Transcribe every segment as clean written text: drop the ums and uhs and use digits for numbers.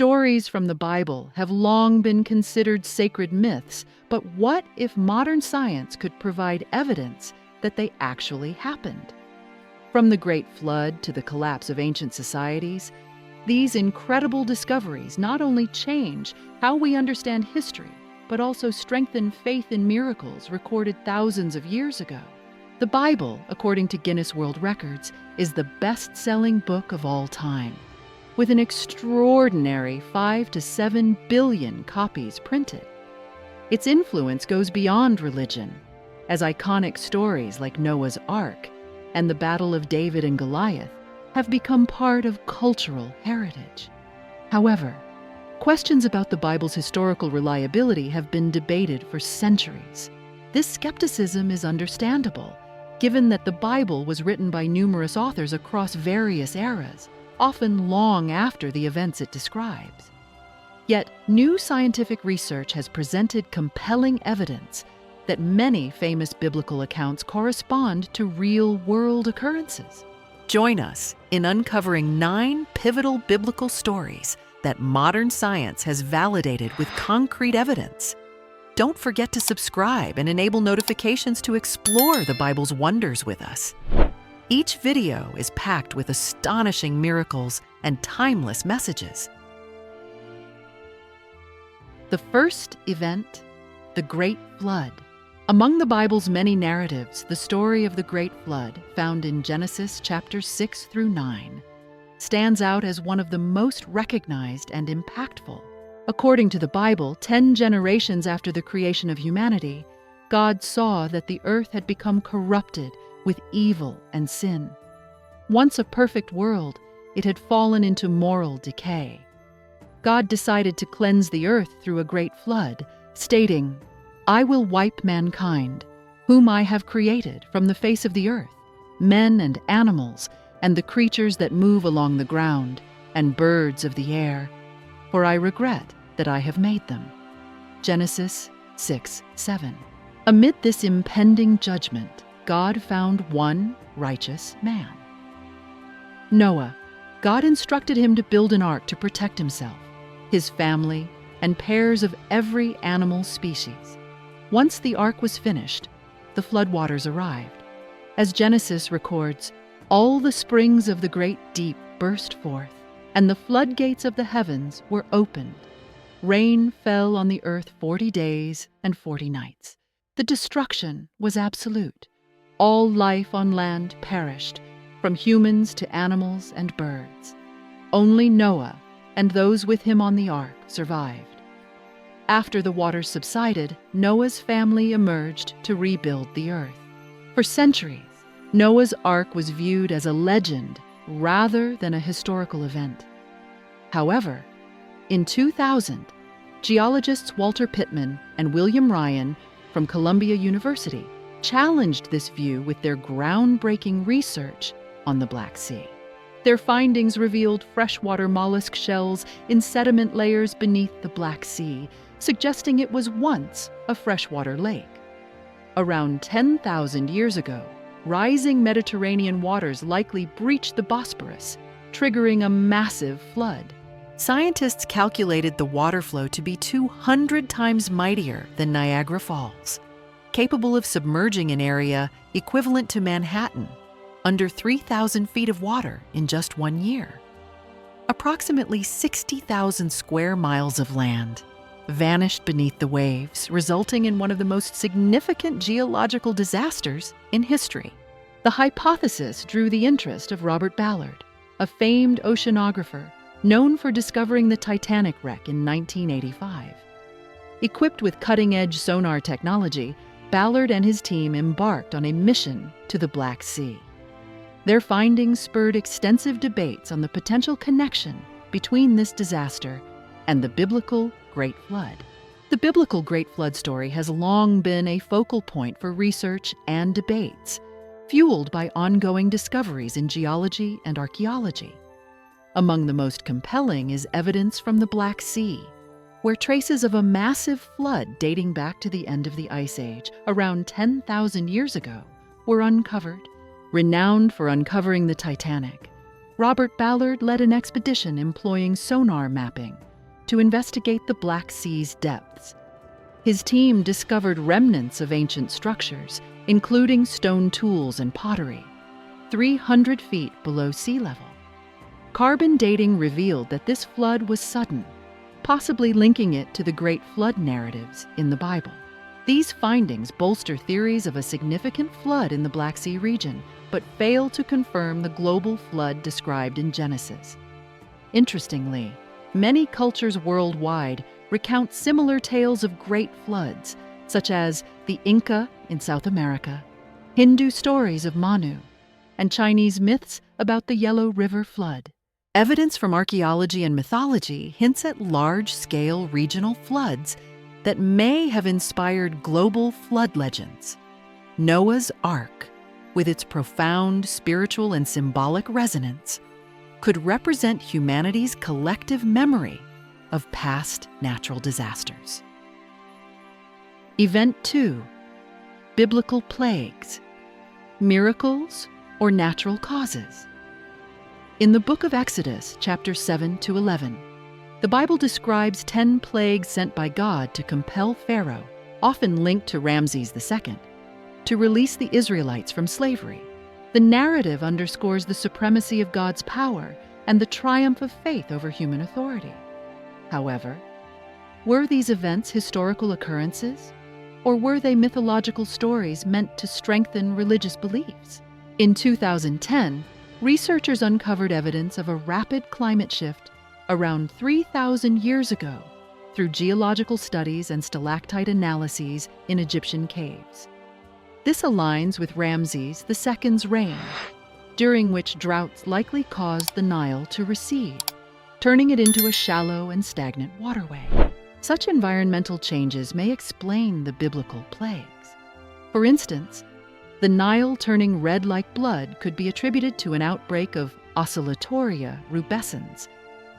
Stories from the Bible have long been considered sacred myths, but what if modern science could provide evidence that they actually happened? From the Great Flood to the collapse of ancient societies, these incredible discoveries not only change how we understand history, but also strengthen faith in miracles recorded thousands of years ago. The Bible, according to Guinness World Records, is the best-selling book of all time, with an extraordinary 5 to 7 billion copies printed. Its influence goes beyond religion, as iconic stories like Noah's Ark and the Battle of David and Goliath have become part of cultural heritage. However, questions about the Bible's historical reliability have been debated for centuries. This skepticism is understandable, given that the Bible was written by numerous authors across various eras, often long after the events it describes. Yet, new scientific research has presented compelling evidence that many famous biblical accounts correspond to real-world occurrences. Join us in uncovering 9 pivotal biblical stories that modern science has validated with concrete evidence. Don't forget to subscribe and enable notifications to explore the Bible's wonders with us. Each video is packed with astonishing miracles and timeless messages. The first event, the Great Flood. Among the Bible's many narratives, the story of the Great Flood, found in Genesis chapters 6 through 9, stands out as one of the most recognized and impactful. According to the Bible, 10 generations after the creation of humanity, God saw that the earth had become corrupted with evil and sin. Once a perfect world, it had fallen into moral decay. God decided to cleanse the earth through a great flood, stating, "I will wipe mankind, whom I have created, from the face of the earth, men and animals, and the creatures that move along the ground, and birds of the air, for I regret that I have made them." Genesis 6:7. Amid this impending judgment, God found one righteous man. Noah. God instructed him to build an ark to protect himself, his family, and pairs of every animal species. Once the ark was finished, the floodwaters arrived. As Genesis records, all the springs of the great deep burst forth, and the floodgates of the heavens were opened. Rain fell on the earth 40 days and 40 nights. The destruction was absolute. All life on land perished, from humans to animals and birds. Only Noah and those with him on the ark survived. After the waters subsided, Noah's family emerged to rebuild the earth. For centuries, Noah's Ark was viewed as a legend rather than a historical event. However, in 2000, geologists Walter Pittman and William Ryan from Columbia University challenged this view with their groundbreaking research on the Black Sea. Their findings revealed freshwater mollusk shells in sediment layers beneath the Black Sea, suggesting it was once a freshwater lake. Around 10,000 years ago, rising Mediterranean waters likely breached the Bosporus, triggering a massive flood. Scientists calculated the water flow to be 200 times mightier than Niagara Falls, capable of submerging an area equivalent to Manhattan, under 3,000 feet of water in just 1 year. Approximately 60,000 square miles of land vanished beneath the waves, resulting in one of the most significant geological disasters in history. The hypothesis drew the interest of Robert Ballard, a famed oceanographer known for discovering the Titanic wreck in 1985. Equipped with cutting-edge sonar technology, Ballard and his team embarked on a mission to the Black Sea. Their findings spurred extensive debates on the potential connection between this disaster and the biblical Great Flood. The biblical Great Flood story has long been a focal point for research and debates, fueled by ongoing discoveries in geology and archaeology. Among the most compelling is evidence from the Black Sea, where traces of a massive flood dating back to the end of the Ice Age, around 10,000 years ago, were uncovered. Renowned for uncovering the Titanic, Robert Ballard led an expedition employing sonar mapping to investigate the Black Sea's depths. His team discovered remnants of ancient structures, including stone tools and pottery, 300 feet below sea level. Carbon dating revealed that this flood was sudden, possibly linking it to the Great Flood narratives in the Bible. These findings bolster theories of a significant flood in the Black Sea region, but fail to confirm the global flood described in Genesis. Interestingly, many cultures worldwide recount similar tales of great floods, such as the Inca in South America, Hindu stories of Manu, and Chinese myths about the Yellow River flood. Evidence from archaeology and mythology hints at large-scale regional floods that may have inspired global flood legends. Noah's Ark, with its profound spiritual and symbolic resonance, could represent humanity's collective memory of past natural disasters. Event 2. Biblical plagues, miracles, or natural causes. In the book of Exodus, chapters 7 to 11, the Bible describes 10 plagues sent by God to compel Pharaoh, often linked to Ramses II, to release the Israelites from slavery. The narrative underscores the supremacy of God's power and the triumph of faith over human authority. However, were these events historical occurrences, or were they mythological stories meant to strengthen religious beliefs? In 2010, researchers uncovered evidence of a rapid climate shift around 3,000 years ago through geological studies and stalactite analyses in Egyptian caves. This aligns with Ramses II's reign, during which droughts likely caused the Nile to recede, turning it into a shallow and stagnant waterway. Such environmental changes may explain the biblical plagues. For instance, the Nile turning red like blood could be attributed to an outbreak of Oscillatoria rubescens,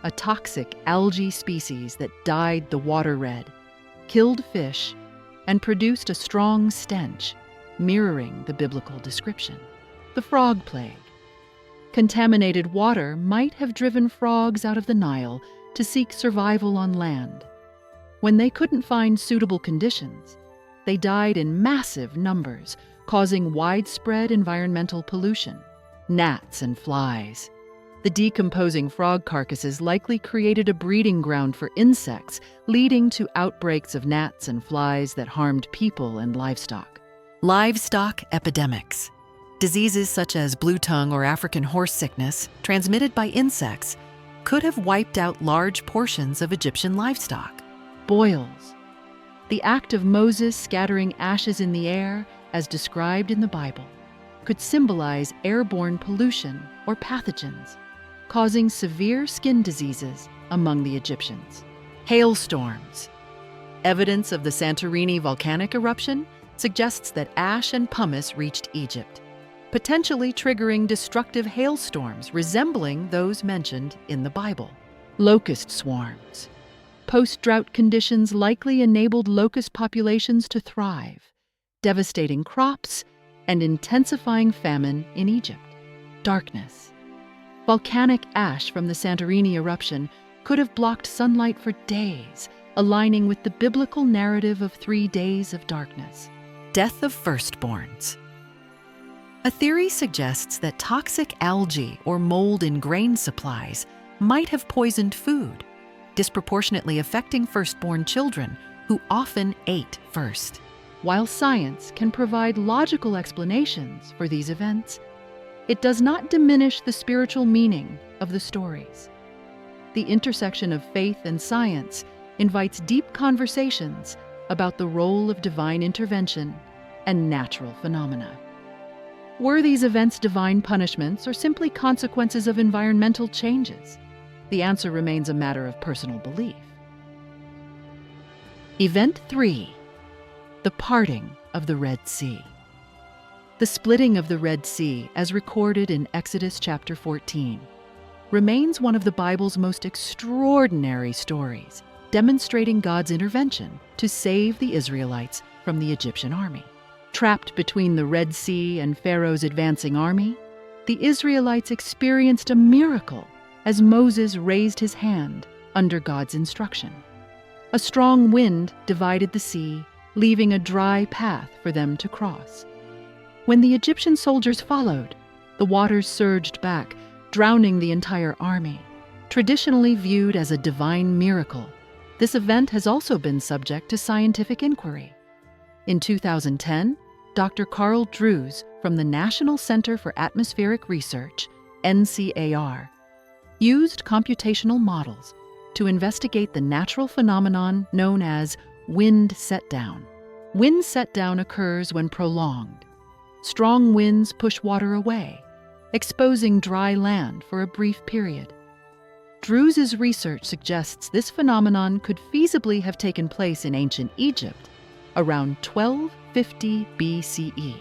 a toxic algae species that dyed the water red, killed fish, and produced a strong stench, mirroring the biblical description. The frog plague. Contaminated water might have driven frogs out of the Nile to seek survival on land. When they couldn't find suitable conditions, they died in massive numbers, causing widespread environmental pollution. Gnats and flies. The decomposing frog carcasses likely created a breeding ground for insects, leading to outbreaks of gnats and flies that harmed people and livestock. Livestock epidemics. Diseases such as blue tongue or African horse sickness, transmitted by insects, could have wiped out large portions of Egyptian livestock. Boils. The act of Moses scattering ashes in the air, as described in the Bible, could symbolize airborne pollution or pathogens, causing severe skin diseases among the Egyptians. Hailstorms. Evidence of the Santorini volcanic eruption suggests that ash and pumice reached Egypt, potentially triggering destructive hailstorms resembling those mentioned in the Bible. Locust swarms. Post-drought conditions likely enabled locust populations to thrive, devastating crops and intensifying famine in Egypt. Darkness. Volcanic ash from the Santorini eruption could have blocked sunlight for days, aligning with the biblical narrative of 3 days of darkness. Death of firstborns. A theory suggests that toxic algae or mold in grain supplies might have poisoned food, disproportionately affecting firstborn children who often ate first. While science can provide logical explanations for these events, it does not diminish the spiritual meaning of the stories. The intersection of faith and science invites deep conversations about the role of divine intervention and natural phenomena. Were these events divine punishments or simply consequences of environmental changes? The answer remains a matter of personal belief. Event 3. The parting of the Red Sea. The splitting of the Red Sea, as recorded in Exodus chapter 14, remains one of the Bible's most extraordinary stories, demonstrating God's intervention to save the Israelites from the Egyptian army. Trapped between the Red Sea and Pharaoh's advancing army, the Israelites experienced a miracle as Moses raised his hand under God's instruction. A strong wind divided the sea, leaving a dry path for them to cross. When the Egyptian soldiers followed, the waters surged back, drowning the entire army. Traditionally viewed as a divine miracle, this event has also been subject to scientific inquiry. In 2010, Dr. Carl Drews from the National Center for Atmospheric Research, NCAR, used computational models to investigate the natural phenomenon known as wind setdown. Wind setdown occurs when prolonged. Strong winds push water away, exposing dry land for a brief period. Drews's research suggests this phenomenon could feasibly have taken place in ancient Egypt around 1250 BCE.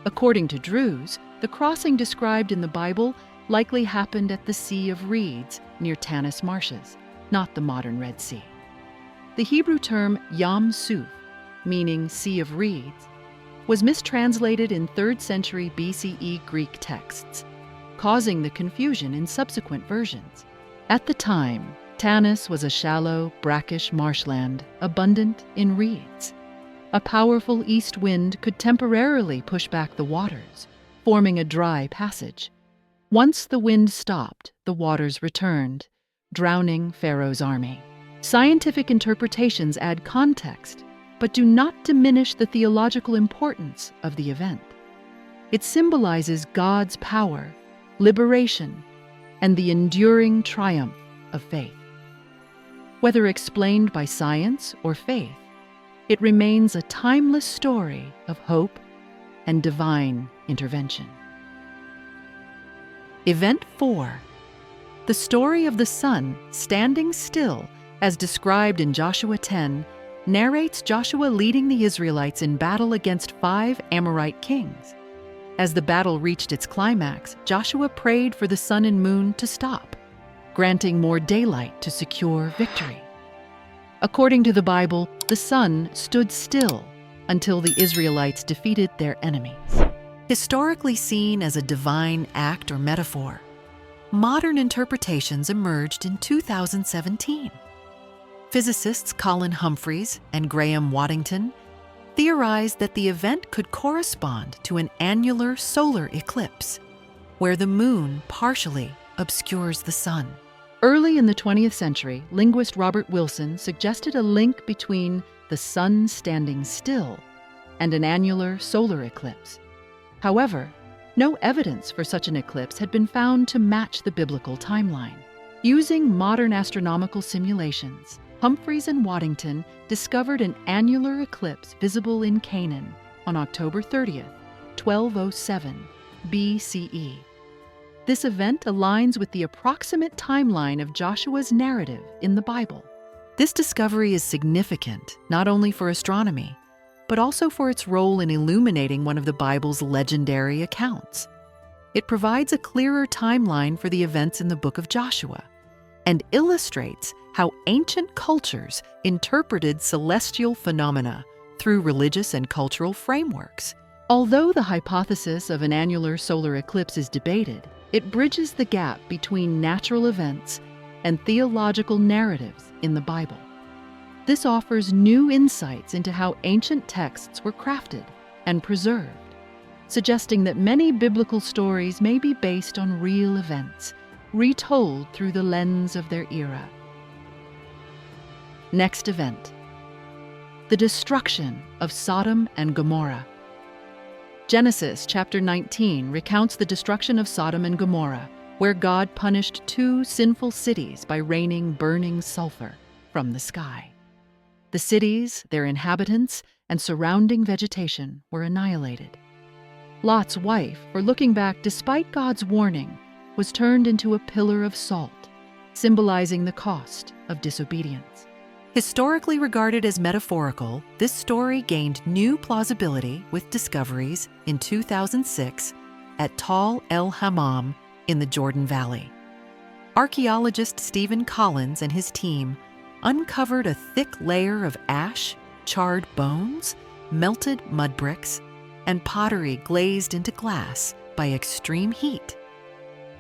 According to Drews, the crossing described in the Bible likely happened at the Sea of Reeds near Tanis Marshes, not the modern Red Sea. The Hebrew term Yam Suf, meaning Sea of Reeds, was mistranslated in 3rd century BCE Greek texts, causing the confusion in subsequent versions. At the time, Tanis was a shallow, brackish marshland abundant in reeds. A powerful east wind could temporarily push back the waters, forming a dry passage. Once the wind stopped, the waters returned, drowning Pharaoh's army. Scientific interpretations add context, but do not diminish the theological importance of the event. It symbolizes God's power, liberation, and the enduring triumph of faith. Whether explained by science or faith, it remains a timeless story of hope and divine intervention. Event 4. The story of the sun standing still, as described in Joshua 10, narrates Joshua leading the Israelites in battle against 5 Amorite kings. As the battle reached its climax, Joshua prayed for the sun and moon to stop, granting more daylight to secure victory. According to the Bible, the sun stood still until the Israelites defeated their enemies. Historically seen as a divine act or metaphor, modern interpretations emerged in 2017. Physicists Colin Humphreys and Graham Waddington theorized that the event could correspond to an annular solar eclipse, where the moon partially obscures the sun. Early in the 20th century, linguist Robert Wilson suggested a link between the sun standing still and an annular solar eclipse. However, no evidence for such an eclipse had been found to match the biblical timeline. Using modern astronomical simulations, Humphreys and Waddington discovered an annular eclipse visible in Canaan on October 30th, 1207 BCE. This event aligns with the approximate timeline of Joshua's narrative in the Bible. This discovery is significant not only for astronomy, but also for its role in illuminating one of the Bible's legendary accounts. It provides a clearer timeline for the events in the book of Joshua and illustrates how ancient cultures interpreted celestial phenomena through religious and cultural frameworks. Although the hypothesis of an annular solar eclipse is debated, it bridges the gap between natural events and theological narratives in the Bible. This offers new insights into how ancient texts were crafted and preserved, suggesting that many biblical stories may be based on real events, retold through the lens of their era. Next event: the destruction of Sodom and Gomorrah. Genesis chapter 19 recounts the destruction of Sodom and Gomorrah, where God punished 2 sinful cities by raining burning sulfur from the sky. The cities, their inhabitants, and surrounding vegetation were annihilated. Lot's wife, for looking back despite God's warning, was turned into a pillar of salt, symbolizing the cost of disobedience. Historically regarded as metaphorical, this story gained new plausibility with discoveries in 2006 at Tal El Hammam in the Jordan Valley. Archaeologist Stephen Collins and his team uncovered a thick layer of ash, charred bones, melted mud bricks, and pottery glazed into glass by extreme heat.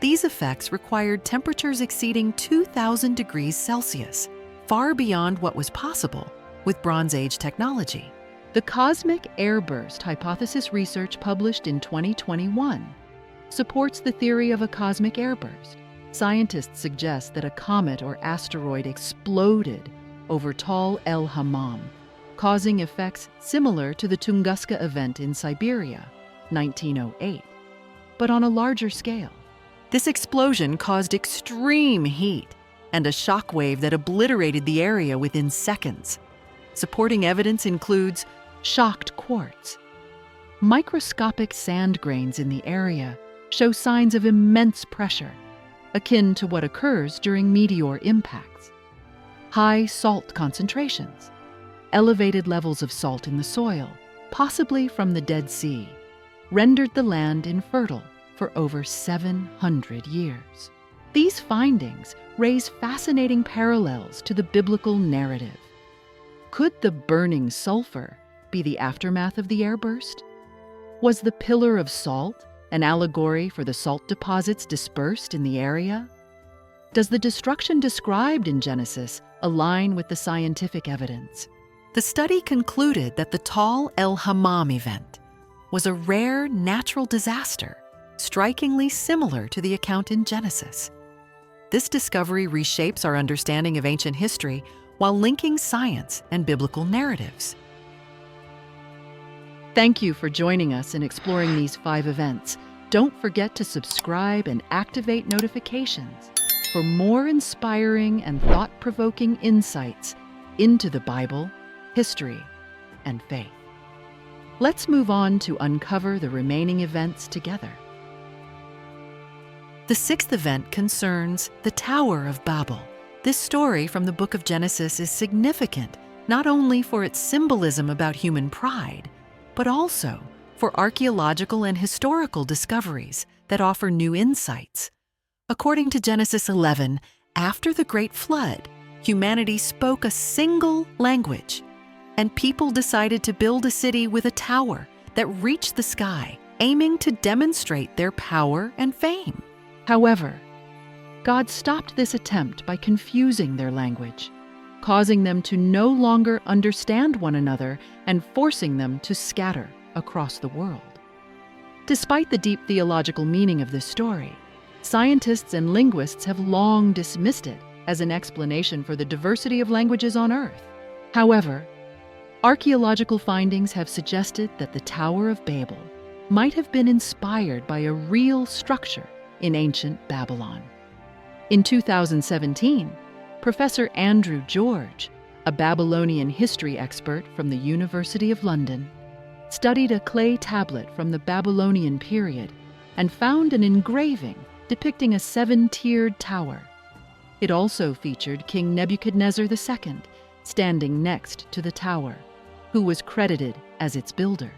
These effects required temperatures exceeding 2,000 degrees Celsius, far beyond what was possible with Bronze Age technology. The cosmic airburst hypothesis research published in 2021 supports the theory of a cosmic airburst. Scientists suggest that a comet or asteroid exploded over Tal El Hammam, causing effects similar to the Tunguska event in Siberia, 1908, but on a larger scale. This explosion caused extreme heat and a shock wave that obliterated the area within seconds. Supporting evidence includes shocked quartz. Microscopic sand grains in the area show signs of immense pressure, akin to what occurs during meteor impacts. High salt concentrations, elevated levels of salt in the soil, possibly from the Dead Sea, rendered the land infertile for over 700 years. These findings raise fascinating parallels to the biblical narrative. Could the burning sulfur be the aftermath of the airburst? Was the pillar of salt an allegory for the salt deposits dispersed in the area? Does the destruction described in Genesis align with the scientific evidence? The study concluded that the Tal El Hammam event was a rare natural disaster, strikingly similar to the account in Genesis. This discovery reshapes our understanding of ancient history while linking science and biblical narratives. Thank you for joining us in exploring these 5 events. Don't forget to subscribe and activate notifications for more inspiring and thought-provoking insights into the Bible, history, and faith. Let's move on to uncover the remaining events together. The 6th event concerns the Tower of Babel. This story from the book of Genesis is significant not only for its symbolism about human pride, but also for archaeological and historical discoveries that offer new insights. According to Genesis 11, after the Great Flood, humanity spoke a single language, and people decided to build a city with a tower that reached the sky, aiming to demonstrate their power and fame. However, God stopped this attempt by confusing their language, causing them to no longer understand one another and forcing them to scatter across the world. Despite the deep theological meaning of this story, scientists and linguists have long dismissed it as an explanation for the diversity of languages on Earth. However, archaeological findings have suggested that the Tower of Babel might have been inspired by a real structure in ancient Babylon. In 2017, Professor Andrew George, a Babylonian history expert from the University of London, studied a clay tablet from the Babylonian period and found an engraving depicting a 7-tiered tower. It also featured King Nebuchadnezzar II standing next to the tower, who was credited as its builder.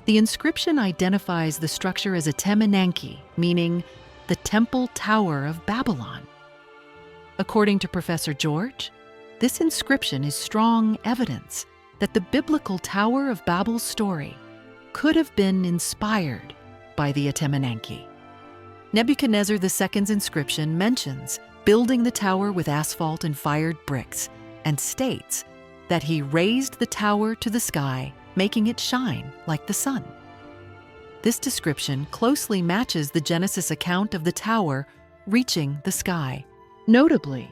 The inscription identifies the structure as a Temenanki, meaning the Temple Tower of Babylon. According to Professor George, this inscription is strong evidence that the biblical Tower of Babel story could have been inspired by the Temenanki. Nebuchadnezzar II's inscription mentions building the tower with asphalt and fired bricks and states that he raised the tower to the sky, making it shine like the sun. This description closely matches the Genesis account of the tower reaching the sky. Notably,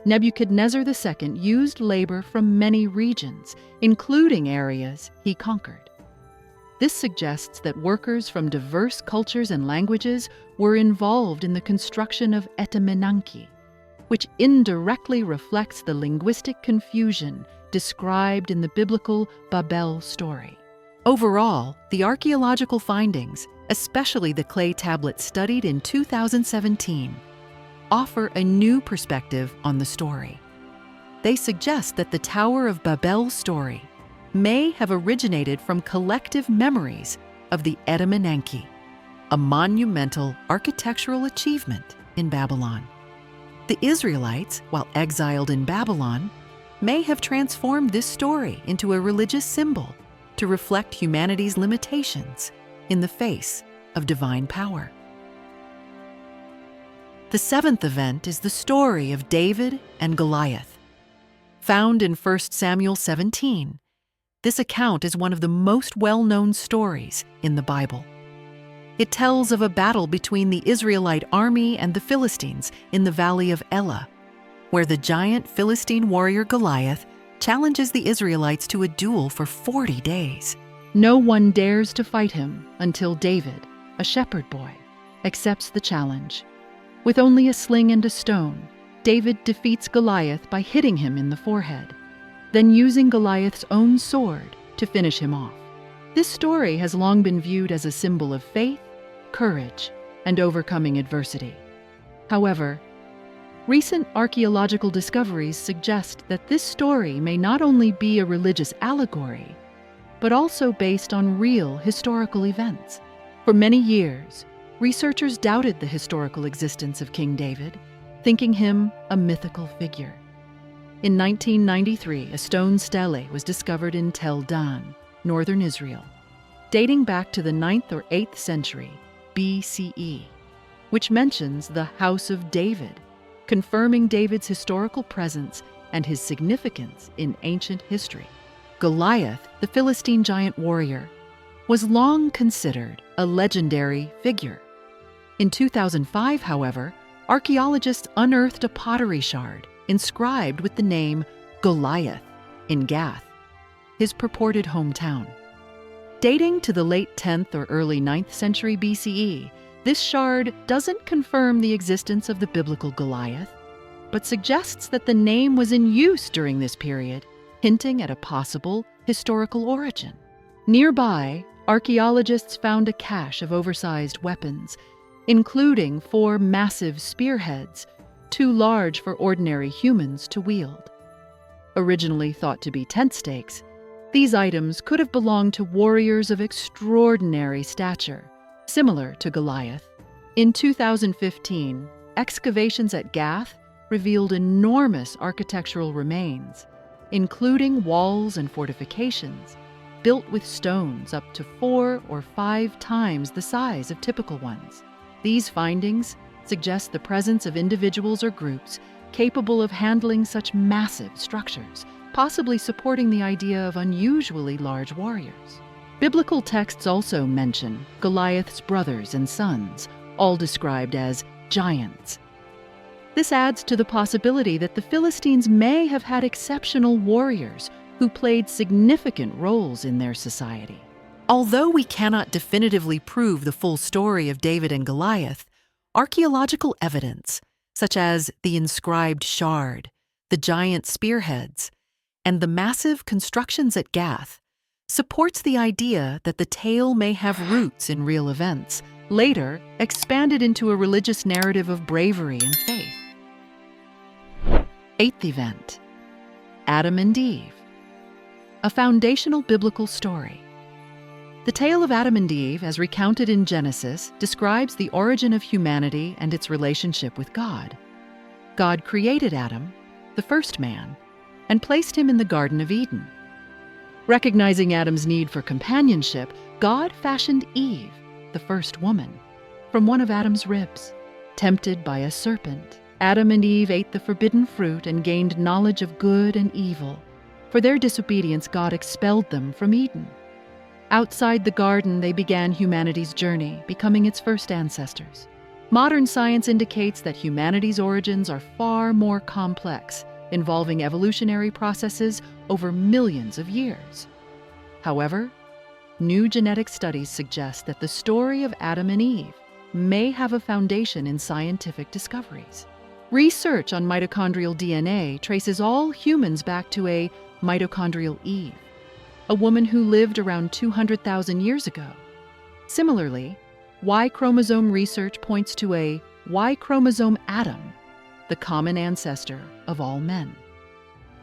Nebuchadnezzar II used labor from many regions, including areas he conquered. This suggests that workers from diverse cultures and languages were involved in the construction of Etemenanki, which indirectly reflects the linguistic confusion described in the biblical Babel story. Overall, the archaeological findings, especially the clay tablet studied in 2017, offer a new perspective on the story. They suggest that the Tower of Babel story may have originated from collective memories of the Etemenanki, a monumental architectural achievement in Babylon. The Israelites, while exiled in Babylon, may have transformed this story into a religious symbol to reflect humanity's limitations in the face of divine power. The seventh event is the story of David and Goliath. Found in 1 Samuel 17, this account is one of the most well-known stories in the Bible. It tells of a battle between the Israelite army and the Philistines in the valley of Elah, where the giant Philistine warrior Goliath challenges the Israelites to a duel for 40 days. No one dares to fight him until David, a shepherd boy, accepts the challenge. With only a sling and a stone, David defeats Goliath by hitting him in the forehead, then using Goliath's own sword to finish him off. This story has long been viewed as a symbol of faith, courage, and overcoming adversity. However, recent archaeological discoveries suggest that this story may not only be a religious allegory, but also based on real historical events. For many years, researchers doubted the historical existence of King David, thinking him a mythical figure. In 1993, a stone stele was discovered in Tel Dan, northern Israel, dating back to the 9th or 8th century BCE, which mentions the House of David, confirming David's historical presence and his significance in ancient history. Goliath, the Philistine giant warrior, was long considered a legendary figure. In 2005, however, archaeologists unearthed a pottery shard inscribed with the name Goliath in Gath, his purported hometown. Dating to the late 10th or early 9th century BCE, this shard doesn't confirm the existence of the biblical Goliath, but suggests that the name was in use during this period, hinting at a possible historical origin. Nearby, archaeologists found a cache of oversized weapons, including 4 massive spearheads, too large for ordinary humans to wield. Originally thought to be tent stakes, these items could have belonged to warriors of extraordinary stature, similar to Goliath. In 2015, excavations at Gath revealed enormous architectural remains, including walls and fortifications built with stones up to 4 or 5 times the size of typical ones. These findings suggest the presence of individuals or groups capable of handling such massive structures, possibly supporting the idea of unusually large warriors. Biblical texts also mention Goliath's brothers and sons, all described as giants. This adds to the possibility that the Philistines may have had exceptional warriors who played significant roles in their society. Although we cannot definitively prove the full story of David and Goliath, archaeological evidence, such as the inscribed shard, the giant spearheads, and the massive constructions at Gath, supports the idea that the tale may have roots in real events, later expanded into a religious narrative of bravery and faith. Eighth event: Adam and Eve. A foundational biblical story. The tale of Adam and Eve, as recounted in Genesis, describes the origin of humanity and its relationship with God. God created Adam, the first man, and placed him in the Garden of Eden. Recognizing Adam's need for companionship, God fashioned Eve, the first woman, from one of Adam's ribs. Tempted by a serpent, Adam and Eve ate the forbidden fruit and gained knowledge of good and evil. For their disobedience, God expelled them from Eden. Outside the garden, they began humanity's journey, becoming its first ancestors. Modern science indicates that humanity's origins are far more complex, involving evolutionary processes over millions of years. However, new genetic studies suggest that the story of Adam and Eve may have a foundation in scientific discoveries. Research on mitochondrial DNA traces all humans back to a mitochondrial Eve, a woman who lived around 200,000 years ago. Similarly, Y chromosome research points to a Y chromosome Adam, the common ancestor of all men.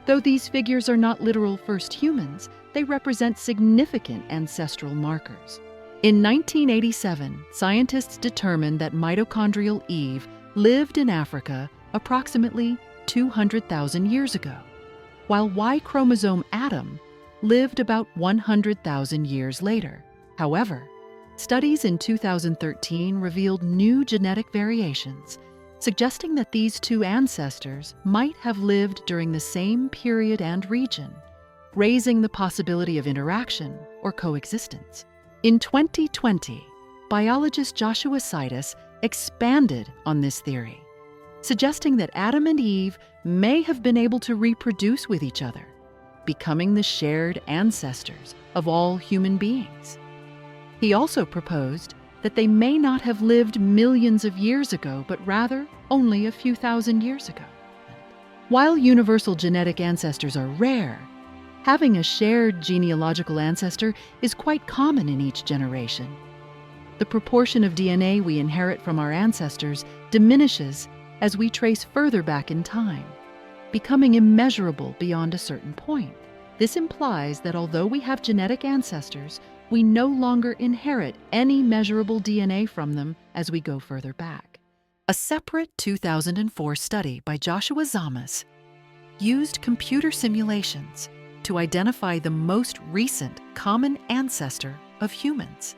Though these figures are not literal first humans, they represent significant ancestral markers. In 1987, scientists determined that mitochondrial Eve lived in Africa approximately 200,000 years ago, while Y chromosome Adam lived about 100,000 years later. However, studies in 2013 revealed new genetic variations suggesting that these two ancestors might have lived during the same period and region, raising the possibility of interaction or coexistence. In 2020, biologist Joshua Sidis expanded on this theory, suggesting that Adam and Eve may have been able to reproduce with each other, becoming the shared ancestors of all human beings. He also proposed that they may not have lived millions of years ago, but rather only a few thousand years ago. While universal genetic ancestors are rare, having a shared genealogical ancestor is quite common in each generation. The proportion of DNA we inherit from our ancestors diminishes as we trace further back in time, becoming immeasurable beyond a certain point. This implies that although we have genetic ancestors, we no longer inherit any measurable DNA from them as we go further back. A separate 2004 study by Joshua Zamas used computer simulations to identify the most recent common ancestor of humans,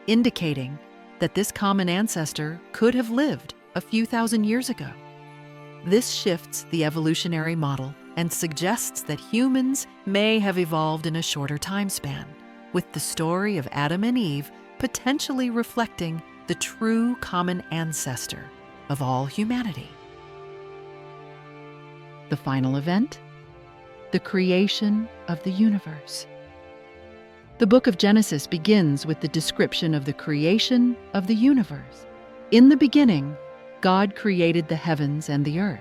indicating that this common ancestor could have lived a few thousand years ago. This shifts the evolutionary model and suggests that humans may have evolved in a shorter time span, with the story of Adam and Eve potentially reflecting the true common ancestor of all humanity. The final event: the creation of the universe. The book of Genesis begins with the description of the creation of the universe. In the beginning, God created the heavens and the earth.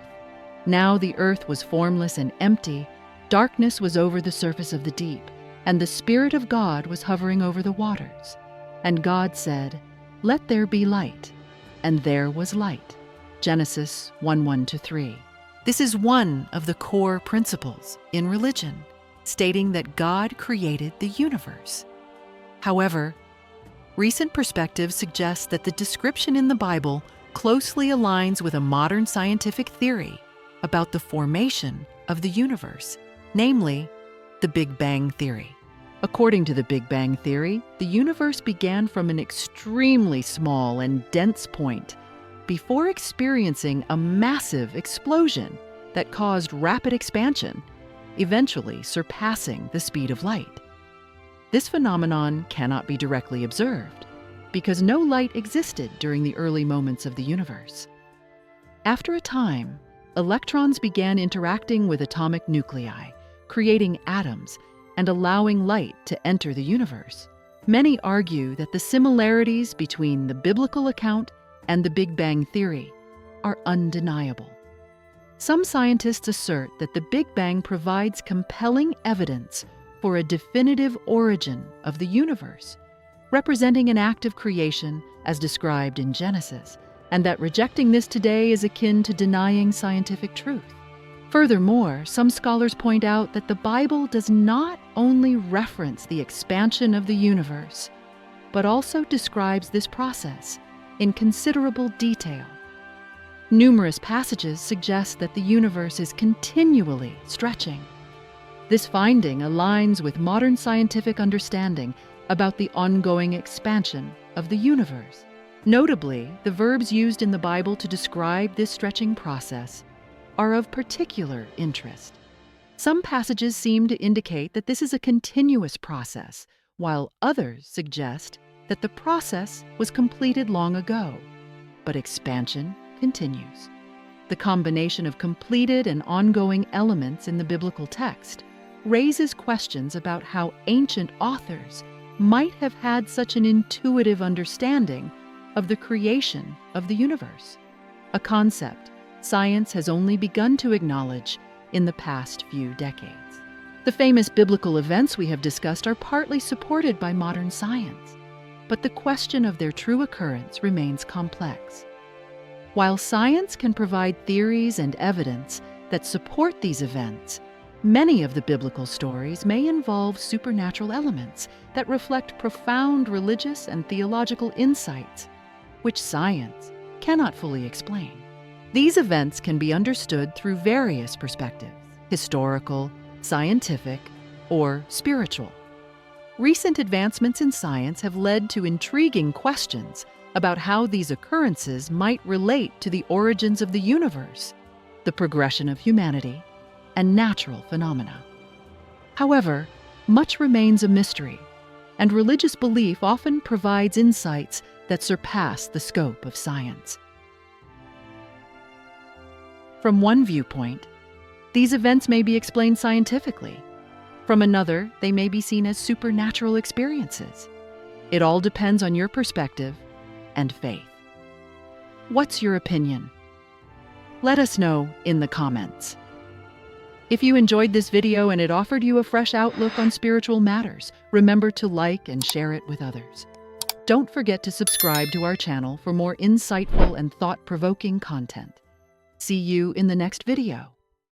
Now the earth was formless and empty, darkness was over the surface of the deep, and the Spirit of God was hovering over the waters. And God said, "Let there be light." And there was light. Genesis 1:1-3. This is one of the core principles in religion, stating that God created the universe. However, recent perspectives suggest that the description in the Bible closely aligns with a modern scientific theory about the formation of the universe, namely the Big Bang Theory. According to the Big Bang Theory, the universe began from an extremely small and dense point before experiencing a massive explosion that caused rapid expansion, eventually surpassing the speed of light. This phenomenon cannot be directly observed because no light existed during the early moments of the universe. After a time, electrons began interacting with atomic nuclei, creating atoms and allowing light to enter the universe. Many argue that the similarities between the biblical account and the Big Bang Theory are undeniable. Some scientists assert that the Big Bang provides compelling evidence for a definitive origin of the universe, representing an act of creation as described in Genesis, and that rejecting this today is akin to denying scientific truth. Furthermore, some scholars point out that the Bible does not only reference the expansion of the universe, but also describes this process in considerable detail. Numerous passages suggest that the universe is continually stretching. This finding aligns with modern scientific understanding about the ongoing expansion of the universe. Notably, the verbs used in the Bible to describe this stretching process are of particular interest. Some passages seem to indicate that this is a continuous process, while others suggest that the process was completed long ago, but expansion continues. The combination of completed and ongoing elements in the biblical text raises questions about how ancient authors might have had such an intuitive understanding of the creation of the universe, a concept science has only begun to acknowledge in the past few decades. The famous biblical events we have discussed are partly supported by modern science, but the question of their true occurrence remains complex. While science can provide theories and evidence that support these events, many of the biblical stories may involve supernatural elements that reflect profound religious and theological insights, which science cannot fully explain. These events can be understood through various perspectives: historical, scientific, or spiritual. Recent advancements in science have led to intriguing questions about how these occurrences might relate to the origins of the universe, the progression of humanity, and natural phenomena. However, much remains a mystery, and religious belief often provides insights that surpass the scope of science. From one viewpoint, these events may be explained scientifically. From another, they may be seen as supernatural experiences. It all depends on your perspective and faith. What's your opinion? Let us know in the comments. If you enjoyed this video and it offered you a fresh outlook on spiritual matters, remember to like and share it with others. Don't forget to subscribe to our channel for more insightful and thought-provoking content. See you in the next video.